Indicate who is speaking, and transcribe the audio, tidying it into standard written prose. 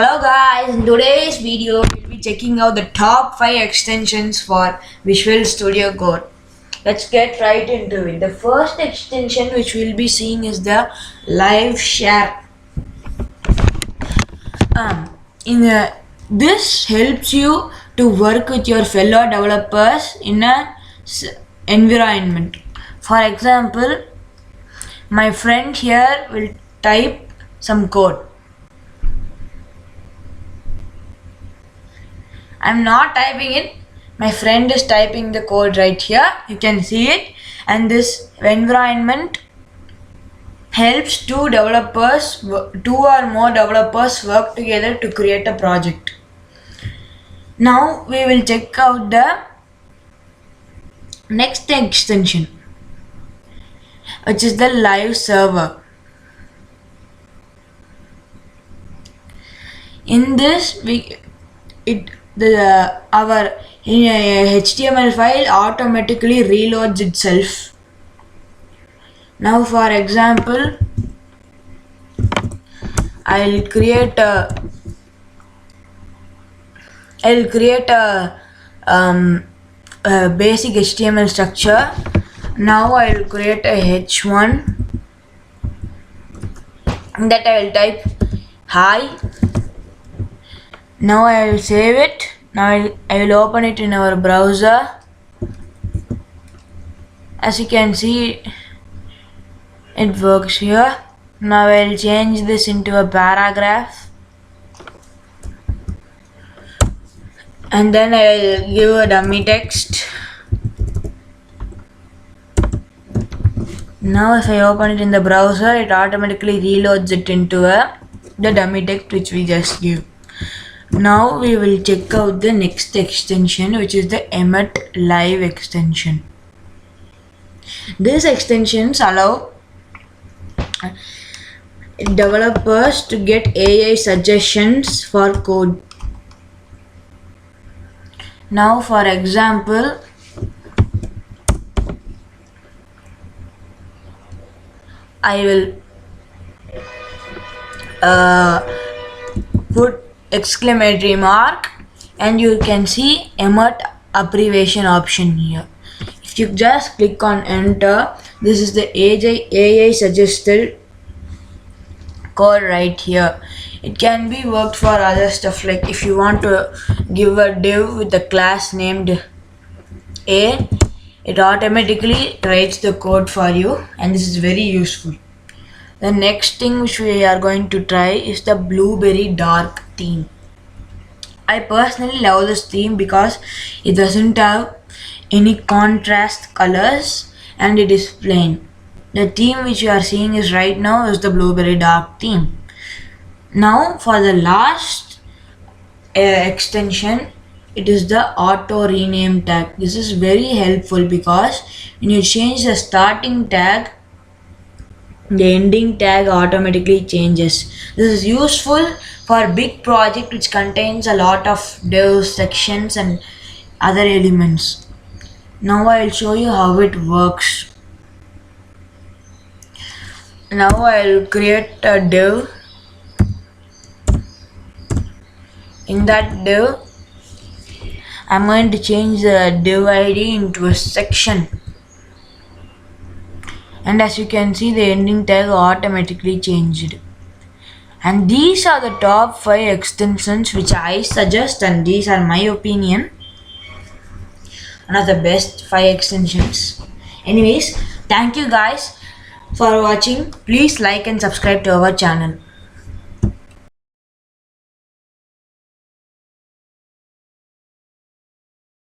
Speaker 1: Hello guys, in today's video we'll be checking out the top 5 extensions for Visual Studio Code. Let's get right into it. The first extension which we'll be seeing is the live share. This helps you to work with your fellow developers in an environment. For example, my friend here will type some code. I'm not typing it, my friend is typing the code right here. You can see it, and this environment helps two or more developers work together to create a project. Now we will check out the next extension, which is the live server. In this our HTML file automatically reloads itself. Now for example, I'll create a basic HTML structure. Now I'll create a h1 that I will type hi. Now I will save it. Now I will open it in our browser. As you can see, it works here. Now I will change this into a paragraph, and then I will give a dummy text. Now if I open it in the browser, it automatically reloads it into the dummy text which we just gave. Now we will check out the next extension, which is the EMMET live extension. These extensions allow developers to get AI suggestions for code. Now for example, I will put exclamatory mark, and you can see EMMET abbreviation option here. If you just click on enter, this is the AI suggested code right here. It can be worked for other stuff, like if you want to give a div with a class named A, it automatically writes the code for you, and this is very useful. The next thing which we are going to try is the BLUEBARRY dark theme. I personally love this theme because it doesn't have any contrast colors and it is plain. The theme which you are seeing is right now is the BLUEBARRY dark theme. Now for the last extension, it is the auto rename tag. This is very helpful because when you change the starting tag, the ending tag automatically changes. This is useful for a big project which contains a lot of div sections and other elements. Now I will show you how it works. Now I will create a div. In that div, I'm going to change the div ID into a section. And as you can see, the ending tag automatically changed. And these are the top 5 extensions which I suggest, and these are my opinion, one of the best 5 extensions. Anyways, thank you guys for watching. Please like and subscribe to our channel.